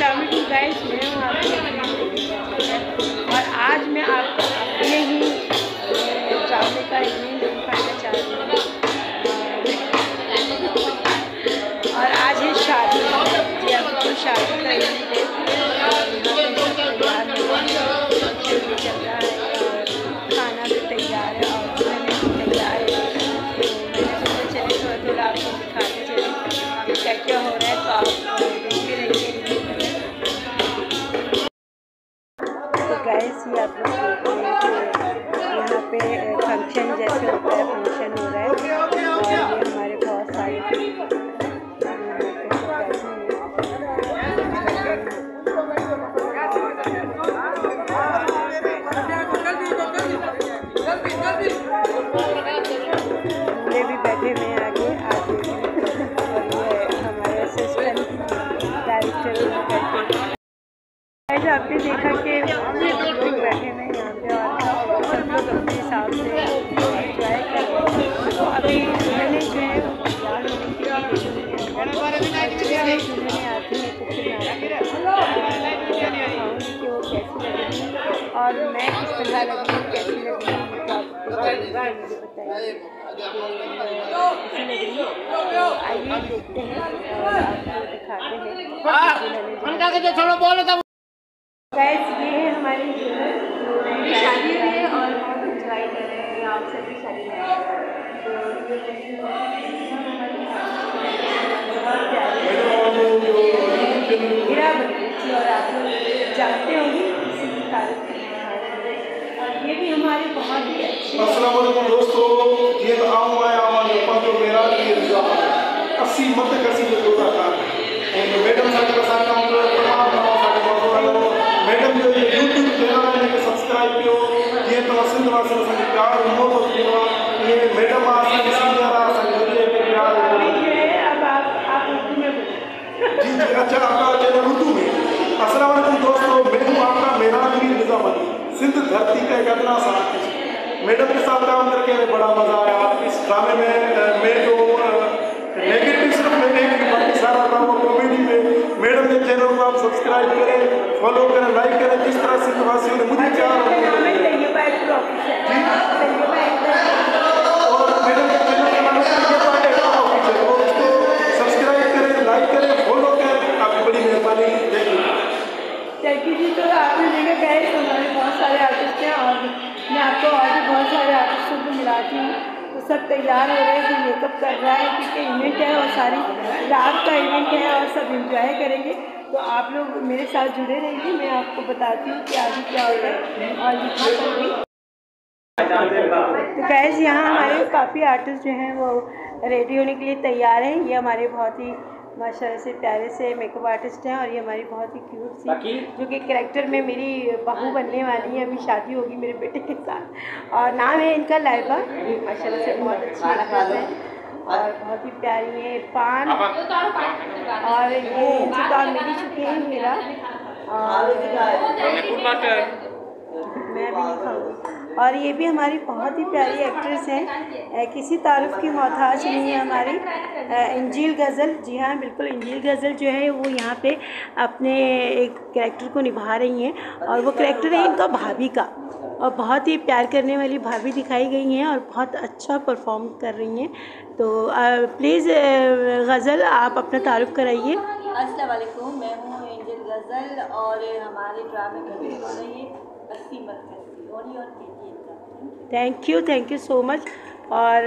अस्सलाम वालेकुम गाइस, मैं हूँ आपकी और आज मैं आपको अपने ही ड्रामे का इवनिंग दिखाना चाह रही हूँ। और आज है शादी जी, आपको शादी का इवनिंग चल रहा है और खाना भी तैयार है और खाने भी तैयार है। तो मैंने सोचा चले थोड़ा आपको दिखाते चले क्या क्या हो रहा है, तो आप देखते रहिए। तो गाइस ये आप लोग देख रहे हैं कि यहाँ पे फंक्शन जैसे होता है, फंक्शन हो रहा है और ये हमारे बहुत सारे दूल्हे भी बैठे हुए हैं आगे और ये हमारे असिस्टेंट डायरेक्टर बैठे। आपने देखा कि लोग बैठे हुए हैं यहाँ पे और सब लोग अपने हिसाब से एंजॉय कर रहे हैं। तो अभी मैंने जो है तैयार होने के लिए दुल्हने आती हैं तो फिर मैं दिखाऊँगी कि वो कैसी लगेगी और मैं किस तरह लगी हूँ, कैसी लगी हूँ, तो आप मुझे बताइए कैसी लगी। तो आइए देखते हैं और आपको दिखाते हैं। गाइस ये है हमारी शादी है और बहुत एंजॉय कर रहे हैं, आप सभी शादी में। तो हीरा बनी और आप लोग जानते होंगे किसी की तारीफ और ये भी हमारी बहुत ही अच्छी। अस्सलाम वालेकुम दोस्तों, ये आऊँ मैं आवाज़ ऊपर जो मेरा ये अस्सी मत कसी जो होता था मैडम साहब का साथ काम करो, तमाम साथ मौजूद मैडम जो ये यूट्यूब चैनल है इनके सब्सक्राइब करो। ये तो सिंध वासी से प्यार मोहब्बत करो, ये मैडम आसन सीनियर आसन ये प्यार है। अब आप उर्दू में बोलो। जी जी अच्छा, आपका चैनल उर्दू में। अस्सलाम वालेकुम दोस्तों, मैं हूँ आपका मेहरान निज़ामती, सिंध धरती का एक अदना सा आर्टिस्ट। मैडम के साथ काम करके हमें बड़ा मज़ा आया। इस ड्रामे में मैं जो नेगेटिव सिर्फ मैंने एक बाकी सारा ड्रामा कॉमेडी में। मैडम के चैनल को आप सब्सक्राइब करें, फॉलो करें, लाइक करें। जिस तरह सिंध वासियों ने मुझे प्यार और मैडम के चैनल का नाम उसको सब्सक्राइब करें, लाइक करें, फॉलो करें। आपकी बड़ी मेहरबानी। थैंक यू जी। तो आपने देखा गाइस हमारे बहुत सारे आर्टिस्ट हैं और मैं आपको और भी बहुत सारे आर्टिस्टों को मिलाती हूँ। तो सब तैयार हो रहे हैं, कोई मेकअप कर रहा है क्योंकि इवेंट है और सारी रात का इवेंट है और सब एंजॉय करेंगे। तो आप लोग मेरे साथ जुड़े रहिए, मैं आपको बताती हूँ कि आगे क्या हो रहा है और लिखा करूँगी। तो गाइस यहाँ हमारे काफ़ी आर्टिस्ट जो हैं वो रेडी होने के लिए तैयार हैं। ये हमारे बहुत ही माशाल्लाह से प्यारे से मेकअप आर्टिस्ट हैं और ये हमारी बहुत ही क्यूट सी जो कि कैरेक्टर में मेरी बहू बनने वाली है। अभी शादी होगी मेरे बेटे के साथ और नाम है इनका लाइबा। माशाल्लाह से बहुत अच्छी एक्ट्रेस है और बहुत ही प्यारी है। इरफान और ये इनसे तो आप मिल ही चुके हैं मेरा और मैं भी नहीं खाऊंगी। और ये भी हमारी बहुत ही प्यारी एक्ट्रेस हैं, किसी तारीफ़ की मोहताज नहीं है हमारी इंजील गज़ल। जी हाँ बिल्कुल, इंजील गज़ल जो है वो यहाँ पे अपने एक कैरेक्टर को निभा रही हैं और वो कैरेक्टर है इनका भाभी का और बहुत ही प्यार करने वाली भाभी दिखाई गई हैं और बहुत अच्छा परफॉर्म कर रही हैं। तो प्लीज़ गज़ल आप अपना तारुफ़ कराइए। अस्सलाम वालेकुम, मैं हूँ इंजील गज़ल और हमारे ड्रामे कंटिन्यू हो रही है अस्सी मत कसी और थैंक यू सो मच। और